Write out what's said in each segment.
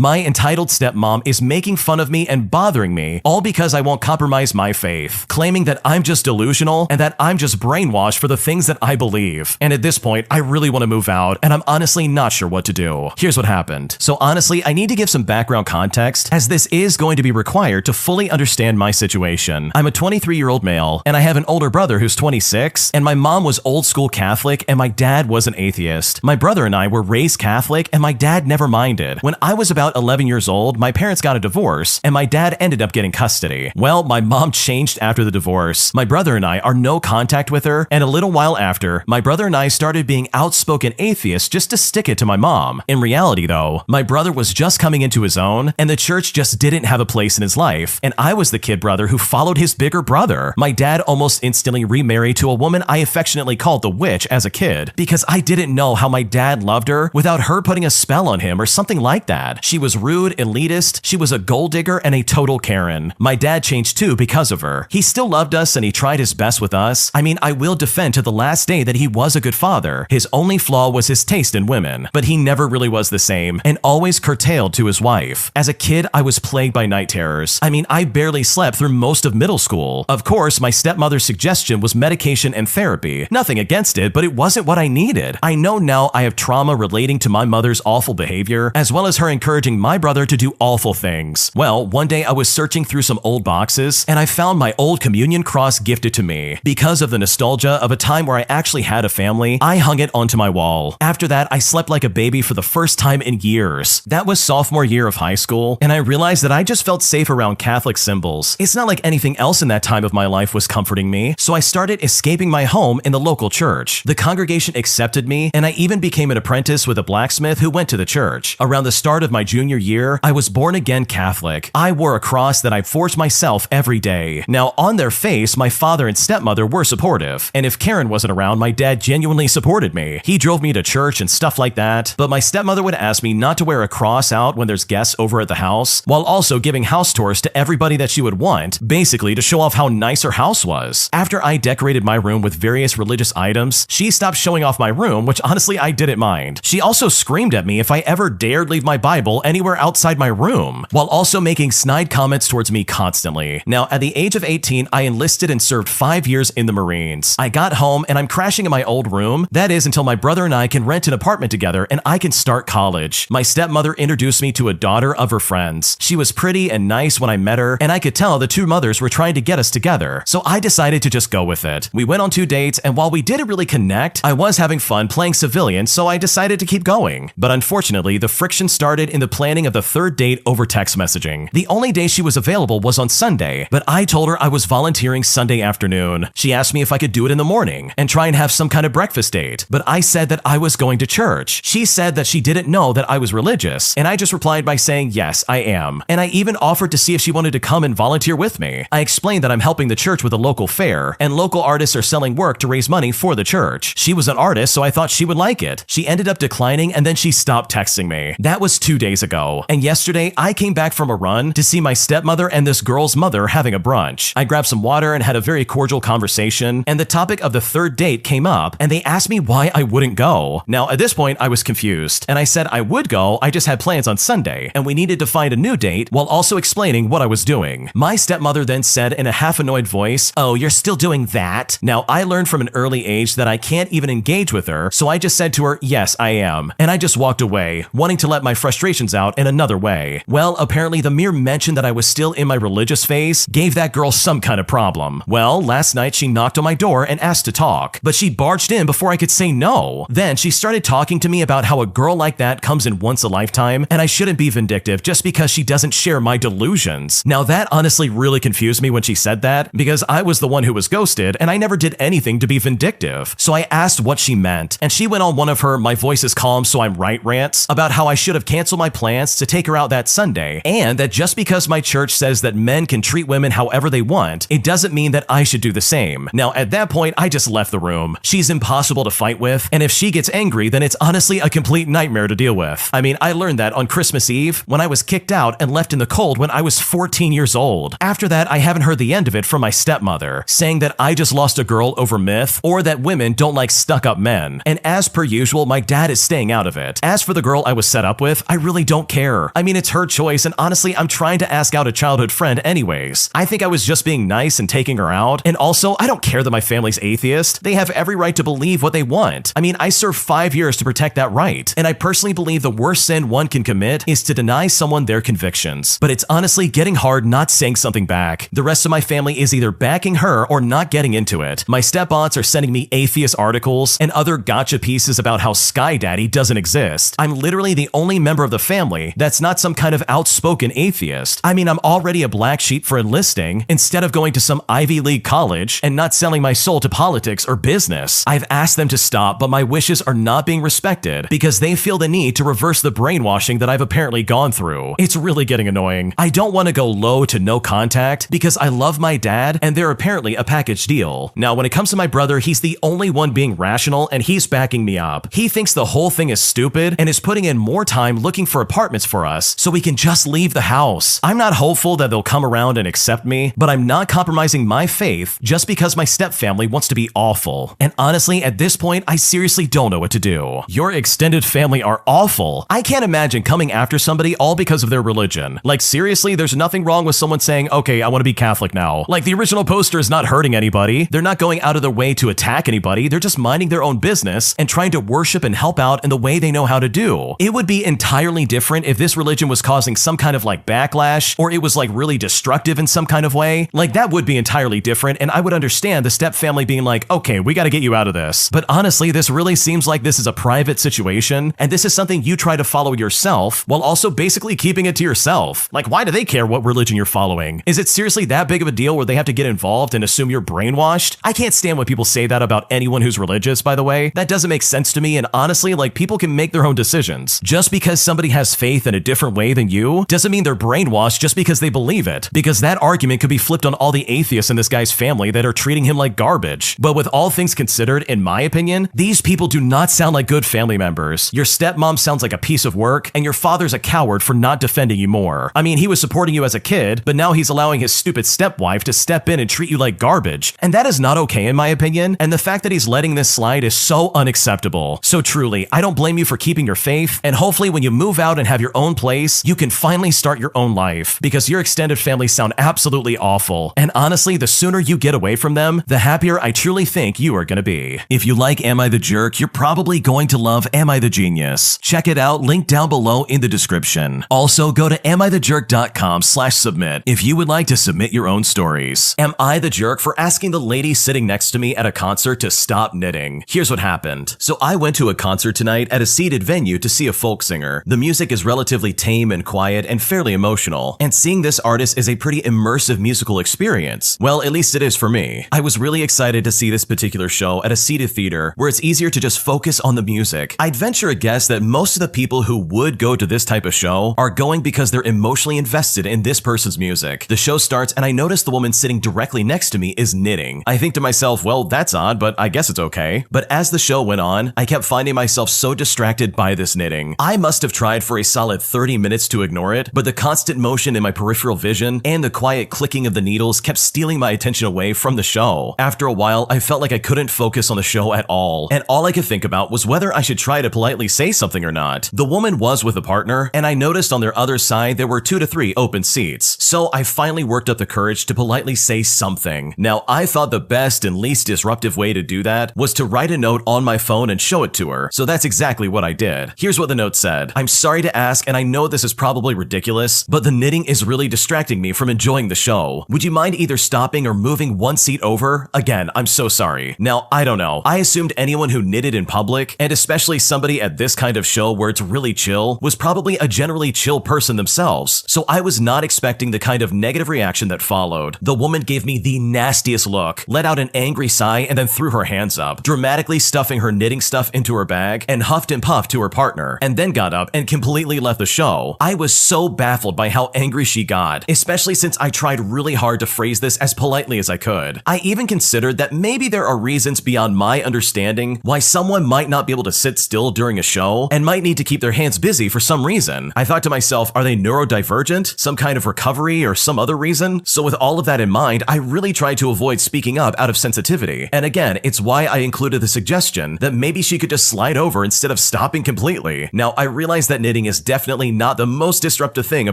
My entitled stepmom is making fun of me and bothering me, all because I won't compromise my faith, claiming that I'm just delusional and that I'm just brainwashed for the things that I believe. And at this point, I really want to move out, and I'm honestly not sure what to do. Here's what happened. So honestly, I need to give some background context, as this is going to be required to fully understand my situation. I'm a 23-year-old male, and I have an older brother who's 26, and my mom was old school Catholic, and my dad was an atheist. My brother and I were raised Catholic, and my dad never minded. When I was about 11 years old, my parents got a divorce, and my dad ended up getting custody. Well, my mom changed after the divorce. My brother and I are no contact with her, and a little while after, my brother and I started being outspoken atheists just to stick it to my mom. In reality though, my brother was just coming into his own, and the church just didn't have a place in his life, and I was the kid brother who followed his bigger brother. My dad almost instantly remarried to a woman I affectionately called the witch as a kid, because I didn't know how my dad loved her without her putting a spell on him or something like that. She was rude, elitist, she was a gold digger, and a total Karen. My dad changed too because of her. He still loved us and he tried his best with us. I mean, I will defend to the last day that he was a good father. His only flaw was his taste in women, but he never really was the same and always curtailed to his wife. As a kid, I was plagued by night terrors. I mean, I barely slept through most of middle school. Of course, my stepmother's suggestion was medication and therapy. Nothing against it, but it wasn't what I needed. I know now I have trauma relating to my mother's awful behavior, as well as her encouraging my brother to do awful things. Well, one day I was searching through some old boxes, and I found my old communion cross gifted to me. Because of the nostalgia of a time where I actually had a family, I hung it onto my wall. After that, I slept like a baby for the first time in years. That was sophomore year of high school, and I realized that I just felt safe around Catholic symbols. It's not like anything else in that time of my life was comforting me, so I started escaping my home in the local church. The congregation accepted me, and I even became an apprentice with a blacksmith who went to the church. Around the start of my junior year, I was born again Catholic. I wore a cross that I forged myself every day. Now, on their face, my father and stepmother were supportive, and if Karen wasn't around, my dad genuinely supported me. He drove me to church and stuff like that, but my stepmother would ask me not to wear a cross out when there's guests over at the house, while also giving house tours to everybody that she would want, basically to show off how nice her house was. After I decorated my room with various religious items, she stopped showing off my room, which honestly I didn't mind. She also screamed at me if I ever dared leave my Bible anywhere outside my room, while also making snide comments towards me constantly. Now, at the age of 18, I enlisted and served 5 years in the Marines. I got home and I'm crashing in my old room. That is until my brother and I can rent an apartment together and I can start college. My stepmother introduced me to a daughter of her friends. She was pretty and nice when I met her, and I could tell the two mothers were trying to get us together, so I decided to just go with it. We went on 2 dates, and while we didn't really connect, I was having fun playing civilian, so I decided to keep going. But unfortunately, the friction started in the planning of the third date over text messaging. The only day she was available was on Sunday, but I told her I was volunteering Sunday afternoon. She asked me if I could do it in the morning and try and have some kind of breakfast date, but I said that I was going to church. She said that she didn't know that I was religious, and I just replied by saying, yes, I am. And I even offered to see if she wanted to come and volunteer with me. I explained that I'm helping the church with a local fair, and local artists are selling work to raise money for the church. She was an artist, so I thought she would like it. She ended up declining, and then she stopped texting me. That was 2 days ago. And yesterday, I came back from a run to see my stepmother and this girl's mother having a brunch. I grabbed some water and had a very cordial conversation, and the topic of the third date came up, and they asked me why I wouldn't go. Now, at this point, I was confused, and I said I would go, I just had plans on Sunday, and we needed to find a new date while also explaining what I was doing. My stepmother then said in a half-annoyed voice, "Oh, you're still doing that?" Now, I learned from an early age that I can't even engage with her, so I just said to her, "Yes, I am," and I just walked away, wanting to let my frustrations out in another way. Well, apparently the mere mention that I was still in my religious phase gave that girl some kind of problem. Well, last night she knocked on my door and asked to talk, but she barged in before I could say no. Then she started talking to me about how a girl like that comes in once a lifetime, and I shouldn't be vindictive just because she doesn't share my delusions. Now, that honestly really confused me when she said that, because I was the one who was ghosted, and I never did anything to be vindictive. So I asked what she meant, and she went on one of her "my voice is calm so I'm right" rants about how I should have canceled my plans to take her out that Sunday, and that just because my church says that men can treat women however they want, it doesn't mean that I should do the same. Now, at that point, I just left the room. She's impossible to fight with, and if she gets angry, then it's honestly a complete nightmare to deal with. I mean, I learned that on Christmas Eve when I was kicked out and left in the cold when I was 14 years old. After that, I haven't heard the end of it from my stepmother, saying that I just lost a girl over myth, or that women don't like stuck-up men. And as per usual, my dad is staying out of it. As for the girl I was set up with, I really don't care. I mean, it's her choice, and honestly, I'm trying to ask out a childhood friend anyways. I think I was just being nice and taking her out, and also, I don't care that my family's atheist. They have every right to believe what they want. I mean, I served 5 years to protect that right, and I personally believe the worst sin one can commit is to deny someone their convictions. But it's honestly getting hard not saying something back. The rest of my family is either backing her or not getting into it. My step-aunts are sending me atheist articles and other gotcha pieces about how Sky Daddy doesn't exist. I'm literally the only member of the family that's not some kind of outspoken atheist. I mean, I'm already a black sheep for enlisting instead of going to some Ivy League college and not selling my soul to politics or business. I've asked them to stop, but my wishes are not being respected because they feel the need to reverse the brainwashing that I've apparently gone through. It's really getting annoying. I don't want to go low to no contact because I love my dad and they're apparently a package deal. Now, when it comes to my brother, he's the only one being rational and he's backing me up. He thinks the whole thing is stupid and is putting in more time looking for apartments for us so we can just leave the house. I'm not hopeful that they'll come around and accept me, but I'm not compromising my faith just because my stepfamily wants to be awful. And honestly, at this point, I seriously don't know what to do. Your extended family are awful. I can't imagine coming after somebody all because of their religion. Like seriously, there's nothing wrong with someone saying, okay, I want to be Catholic now. Like the original poster is not hurting anybody. They're not going out of their way to attack anybody. They're just minding their own business and trying to worship and help out in the way they know how to do. It would be entirely different if this religion was causing some kind of like backlash or it was like really destructive in some kind of way. Like that would be entirely different and I would understand the step family being like, okay, we got to get you out of this. But honestly, this really seems like this is a private situation and this is something you try to follow yourself while also basically keeping it to yourself. Like, why do they care what religion you're following? Is it seriously that big of a deal where they have to get involved and assume you're brainwashed? I can't stand when people say that about anyone who's religious, by the way. That doesn't make sense to me, and honestly, like, people can make their own decisions. Just because somebody has faith in a different way than you doesn't mean they're brainwashed just because they believe it, because that argument could be flipped on all the atheists in this guy's family that are treating him like garbage. But with all things considered, in my opinion, these people do not sound like good family members. Your stepmom sounds like a piece of work, and your father's a coward for not defending you more. I mean, he was supporting you as a kid, but now he's allowing his stupid stepwife to step in and treat you like garbage, and that is not okay in my opinion, and the fact that he's letting this slide is so unacceptable. So truly, I don't blame you for keeping your faith, and hopefully when you move out and have your own place, you can finally start your own life, because your extended family sound absolutely awful, and honestly, the sooner you get away from them, the happier I truly think you are gonna be. If you like Am I the Jerk, you're probably going to love Am I the Genius. Check it out, link down below in the description. Also, go to amithejerk.com/submit if you would like to submit your own stories. Am I the jerk for asking the lady sitting next to me at a concert to stop knitting? Here's what happened. So I went to a concert tonight at a seated venue to see a folk singer. The music is relatively tame and quiet and fairly emotional, and seeing this artist is a pretty immersive musical experience. Well, at least it is for me. I was really excited to see this particular show at a seated theater where it's easier to just focus on the music. I'd venture a guess that most of the people who would go to this type of show are going because they're emotionally invested in this person's music. The show starts and I notice the woman sitting directly next to me is knitting. I think to myself, well, that's odd, but I guess it's okay. But as the show went on, I kept finding myself so distracted by this knitting. I must have tried for a solid 30 minutes to ignore it, but the constant motion in my peripheral vision and the quiet clicking of the needles kept stealing my attention away from the show. After a while, I felt like I couldn't focus on the show at all, and all I could think about was whether I should try to politely say something or not. The woman was with a partner, and I noticed on their other side there were 2 to 3 open seats, so I finally worked up the courage to politely say something. Now, I thought the best and least disruptive way to do that was to write a note on my phone and show it to her, so that's exactly what I did. Here's what the note said. I'm sorry to ask, and I know this is probably ridiculous, but the knitting is really distracting me from enjoying the show. Would you mind either stopping or moving 1 seat over? Again, I'm so sorry. Now, I don't know. I assumed anyone who knitted in public, and especially somebody at this kind of show where it's really chill, was probably a generally chill person themselves, so I was not expecting the kind of negative reaction that followed. The woman gave me the nastiest look, let out an angry sigh, and then threw her hands up, dramatically stuffing her knitting stuff into her bag, and huffed and puffed to her partner, and then got up and completely left the show. I was so baffled by how angry she got, especially since I tried really hard to phrase this as politely as I could. I even considered that maybe there are reasons beyond my understanding why someone might not be able to sit still during a show and might need to keep their hands busy for some reason. I thought to myself, are they neurodivergent? Some kind of recovery or some other reason? So with all of that in mind, I really tried to avoid speaking up out of sensitivity. And again, it's why I included the suggestion that maybe she could just slide over instead of stopping completely. Now, I realize that knitting knitting is definitely not the most disruptive thing a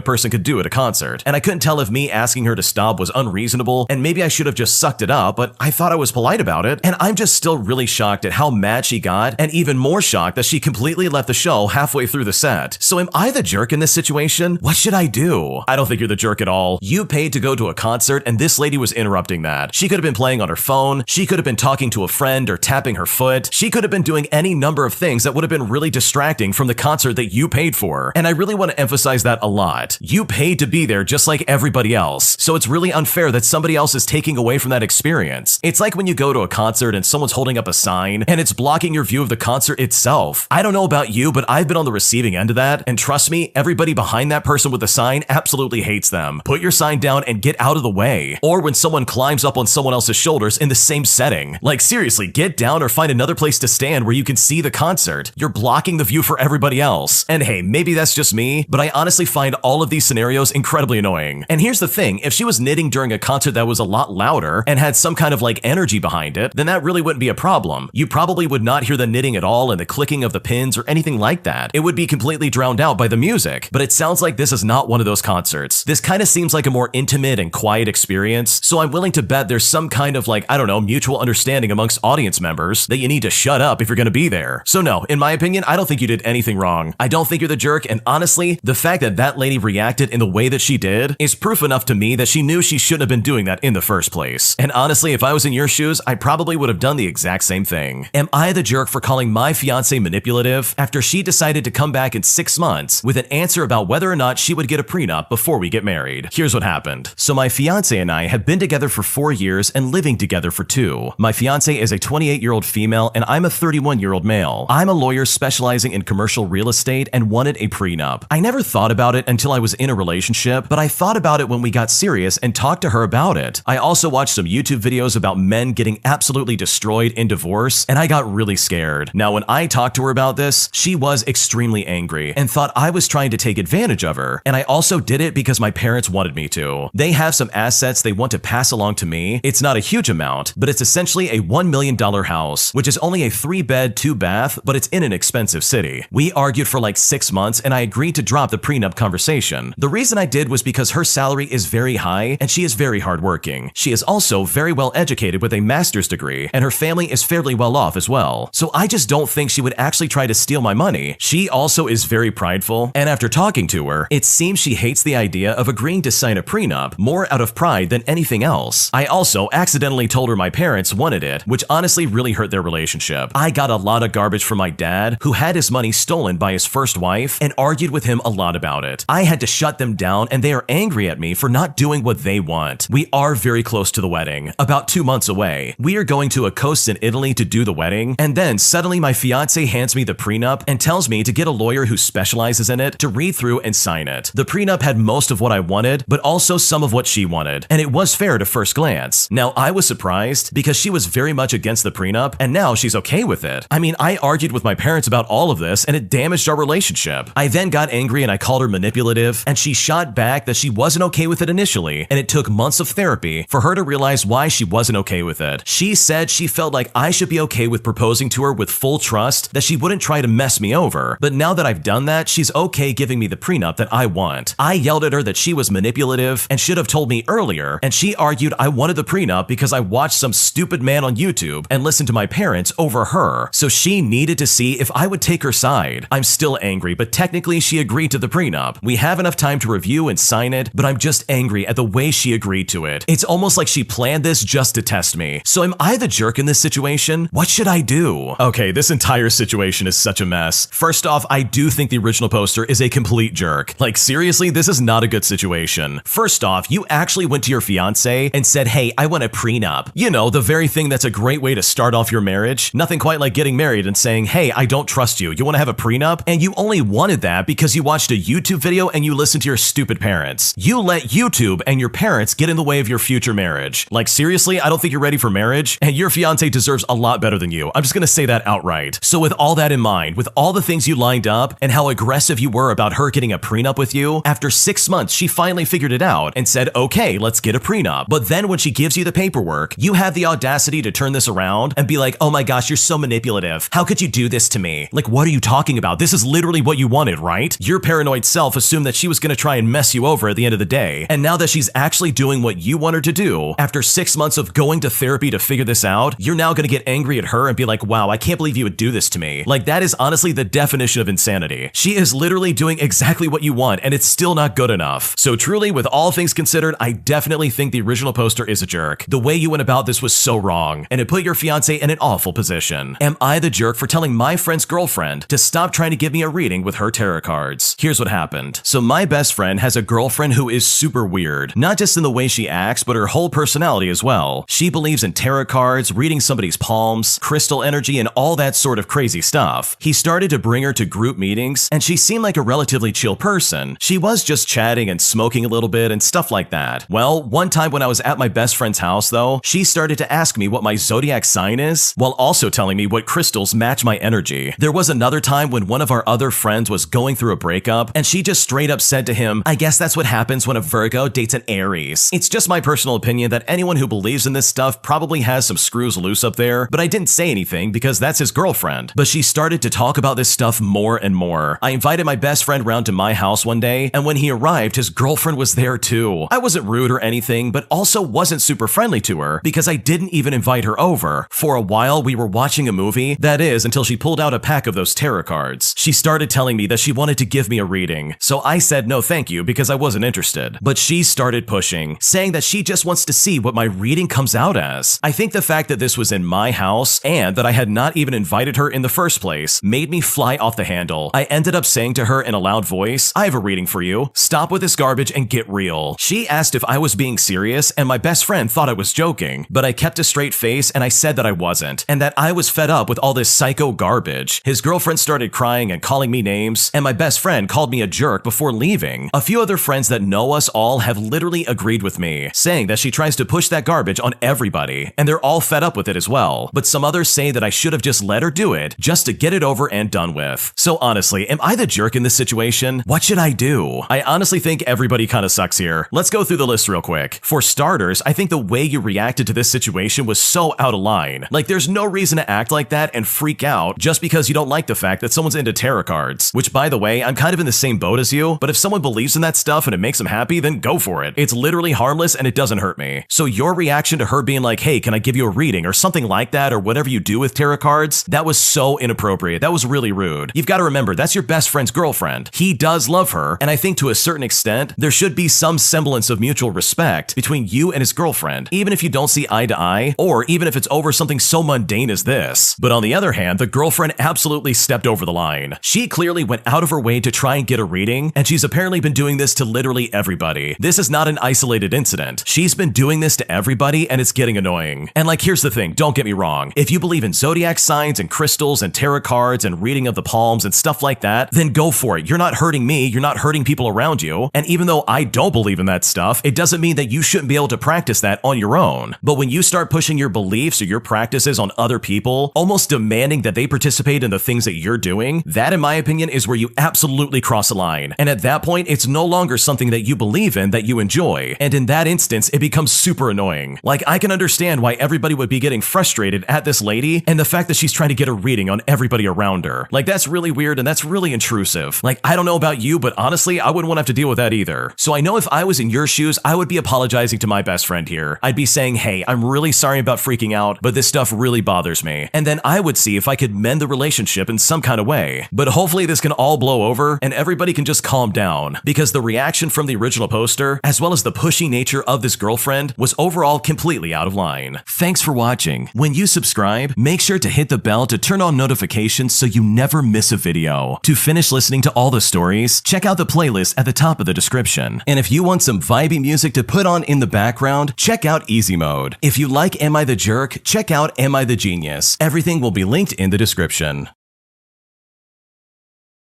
person could do at a concert, and I couldn't tell if me asking her to stop was unreasonable, and maybe I should have just sucked it up, but I thought I was polite about it, and I'm just still really shocked at how mad she got, and even more shocked that she completely left the show halfway through the set. So am I the jerk in this situation? What should I do? I don't think you're the jerk at all. You paid to go to a concert, and this lady was interrupting that. She could have been playing on her phone, she could have been talking to a friend or tapping her foot, she could have been doing any number of things that would have been really distracting from the concert that you paid for. And I really want to emphasize that a lot. You paid to be there just like everybody else, so it's really unfair that somebody else is taking away from that experience. It's like when you go to a concert and someone's holding up a sign and it's blocking your view of the concert itself. I don't know about you, but I've been on the receiving end of that, and trust me, everybody behind that person with the sign absolutely hates them. Put your sign down and get out of the way. Or when someone climbs up on someone else's shoulders in the same setting. Like seriously, get down or find another place to stand where you can see the concert. You're blocking the view for everybody else. And hey, maybe that's just me, but I honestly find all of these scenarios incredibly annoying. And here's the thing, if she was knitting during a concert that was a lot louder and had some kind of like energy behind it, then that really wouldn't be a problem. You probably would not hear the knitting at all and the clicking of the pins or anything like that. It would be completely drowned out by the music. But it sounds like this is not one of those concerts. This kind of seems like a more intimate and quiet experience, so I'm willing to bet there's some kind of like, I don't know, mutual understanding amongst audience members that you need to shut up if you're gonna be there. So no, in my opinion, I don't think you did anything wrong. I don't think you're the jerk, and honestly, the fact that that lady reacted in the way that she did is proof enough to me that she knew she shouldn't have been doing that in the first place. And honestly, if I was in your shoes, I probably would have done the exact same thing. Am I the jerk for calling my fiance manipulative after she decided to come back in 6 months with an answer about whether or not she would get a prenup before we get married? Here's what happened. So my fiance and I have been together for 4 years and living together for 2. My fiance is a 28-year-old female and I'm a 31-year-old male. I'm a lawyer specializing in commercial real estate and wanted a prenup. I never thought about it until I was in a relationship, but I thought about it when we got serious and talked to her about it. I also watched some YouTube videos about men getting absolutely destroyed in divorce, and I got really scared. Now, when I talked to her about this, she was extremely angry and thought I was trying to take advantage of her, and I also did it because my parents wanted me to. They have some assets they want to pass along to me. It's not a huge amount, but it's essentially a $1 million house, which is only a 3-bed, 2-bath, but it's in an expensive city. We argued for like 6 months, and I agreed to drop the prenup conversation. The reason I did was because her salary is very high, and she is very hardworking. She is also very well educated with a master's degree, and her family is fairly well off as well. So I just don't think she would actually try to steal my money. She also is very prideful, and after talking to her, it seems she hates the idea of agreeing to sign a prenup more out of pride than anything else. I also accidentally told her my parents wanted it, which honestly really hurt their relationship. I got a lot of garbage from my dad, who had his money stolen by his first wife, and argued with him a lot about it. I had to shut them down, and they are angry at me for not doing what they want. We are very close to the wedding, about 2 months away. We are going to a coast in Italy to do the wedding, and then suddenly my fiance hands me the prenup and tells me to get a lawyer who specializes in it to read through and sign it. The prenup had most of what I wanted, but also some of what she wanted, and it was fair to first glance. Now, I was surprised because she was very much against the prenup, and now she's okay with it. I mean, I argued with my parents about all of this, and it damaged our relationship. I then got angry and I called her manipulative, and she shot back that she wasn't okay with it initially, and it took months of therapy for her to realize why she wasn't okay with it. She said she felt like I should be okay with proposing to her with full trust that she wouldn't try to mess me over, but now that I've done that, she's okay giving me the prenup that I want. I yelled at her that she was manipulative and should have told me earlier, and she argued I wanted the prenup because I watched some stupid man on YouTube and listened to my parents over her, so she needed to see if I would take her side. I'm still angry, but technically she agreed to the prenup. We have enough time to review and sign it, but I'm just angry at the way she agreed to it. It's almost like she planned this just to test me. So am I the jerk in this situation? What should I do? Okay, this entire situation is such a mess. First off, I do think the original poster is a complete jerk. Like seriously, this is not a good situation. First off, you actually went to your fiance and said, hey, I want a prenup. You know, the very thing that's a great way to start off your marriage. Nothing quite like getting married and saying, hey, I don't trust you. You want to have a prenup? And you only wanted that because you watched a YouTube video and you listened to your stupid parents. You let YouTube and your parents get in the way of your future marriage. Like seriously, I don't think you're ready for marriage, and your fiance deserves a lot better than you. I'm just gonna say that outright. So with all that in mind, with all the things you lined up and how aggressive you were about her getting a prenup with you, after 6 months, she finally figured it out and said, okay, let's get a prenup. But then when she gives you the paperwork, you have the audacity to turn this around and be like, oh my gosh, you're so manipulative. How could you do this to me? Like, what are you talking about? This is literally what you wanted, right? Your paranoid self assumed that she was gonna try and mess you over at the end of the day, and now that she's actually doing what you want her to do, after 6 months of going to therapy to figure this out, you're now gonna get angry at her and be like, wow, I can't believe you would do this to me. Like, that is honestly the definition of insanity. She is literally doing exactly what you want, and it's still not good enough. So truly, with all things considered, I definitely think the original poster is a jerk. The way you went about this was so wrong, and it put your fiance in an awful position. Am I the jerk for telling my friend's girlfriend to stop trying to give me a reading with her tarot cards? Here's what happened. So my best friend has a girlfriend who is super weird, not just in the way she acts, but her whole personality as well. She believes in tarot cards, reading somebody's palms, crystal energy, and all that sort of crazy stuff. He started to bring her to group meetings, and she seemed like a relatively chill person. She was just chatting and smoking a little bit and stuff like that. Well, one time when I was at my best friend's house though, she started to ask me what my zodiac sign is, while also telling me what crystals match my energy. There was another time when one of our other friends was going through a breakup, and she just straight up said to him, I guess that's what happens when a Virgo dates an Aries. It's just my personal opinion that anyone who believes in this stuff probably has some screws loose up there, but I didn't say anything because that's his girlfriend. But she started to talk about this stuff more and more. I invited my best friend round to my house one day, and when he arrived, his girlfriend was there too. I wasn't rude or anything, but also wasn't super friendly to her because I didn't even invite her over. For a while, we were watching a movie, that is, until she pulled out a pack of those tarot cards. She started telling me that she wanted to give me a reading, so I said no thank you because I wasn't interested. But she started pushing, saying that she just wants to see what my reading comes out as. I think the fact that this was in my house and that I had not even invited her in the first place made me fly off the handle. I ended up saying to her in a loud voice, I have a reading for you. Stop with this garbage and get real. She asked if I was being serious, and my best friend thought I was joking, but I kept a straight face and I said that I wasn't, and that I was fed up with all this psycho garbage. His girlfriend started crying and calling me names, and my best friend called me a jerk before leaving. A few other friends that know us all have literally agreed with me, saying that she tries to push that garbage on everybody, and they're all fed up with it as well. But some others say that I should have just let her do it, just to get it over and done with. So honestly, am I the jerk in this situation? What should I do? I honestly think everybody kinda sucks here. Let's go through the list real quick. For starters, I think the way you reacted to this situation was so out of line. Like, there's no reason to act like that and freak out just because you don't like the fact that someone's into tarot cards. Which, by the way, I'm kind of in the same boat as you, but if someone believes in that stuff and it makes them happy, then go for it. It's literally harmless and it doesn't hurt me. So your reaction to her being like, hey, can I give you a reading or something like that, or whatever you do with tarot cards, that was so inappropriate. That was really rude. You've got to remember, that's your best friend's girlfriend. He does love her, and I think to a certain extent, there should be some semblance of mutual respect between you and his girlfriend, even if you don't see eye to eye, or even if it's over something so mundane as this. But on the other hand, the girlfriend absolutely stepped over the line. She clearly went out of her way to try and get a reading, and she's apparently been doing this to literally everybody. This is not an isolated incident. She's been doing this to everybody, and it's getting annoying. And like, here's the thing, don't get me wrong. If you believe in zodiac signs and crystals and tarot cards and reading of the palms and stuff like that, then go for it. You're not hurting me, you're not hurting people around you. And even though I don't believe in that stuff, it doesn't mean that you shouldn't be able to practice that on your own. But when you start pushing your beliefs or your practices on other people, almost demanding that they participate in the things that you're doing, that in my opinion is where you absolutely cross a line. And at that point, it's no longer something that you believe in, that you enjoy. And in that instance, it becomes super annoying. Like, I can understand why everybody would be getting frustrated at this lady and the fact that she's trying to get a reading on everybody around her. Like, that's really weird and that's really intrusive. Like, I don't know about you, but honestly, I wouldn't want to have to deal with that either. So I know if I was in your shoes, I would be apologizing to my best friend here. I'd be saying, hey, I'm really sorry about freaking out, but this stuff really bothers me. And then I would see if I could mend the relationship in some kind of way. But hopefully this can all blow over and everybody can just calm down, because the reaction from the original poster, as well as the pushy nature of this girlfriend, was overall completely out of line. Thanks for watching. When you subscribe, make sure to hit the bell to turn on notifications so you never miss a video. To finish listening to all the stories, check out the playlist at the top of the description. And if you want some vibey music to put on in the background, check out Easy Mode. If you like Am I the Jerk, check out Am I the Genius. Everything will be linked in the description.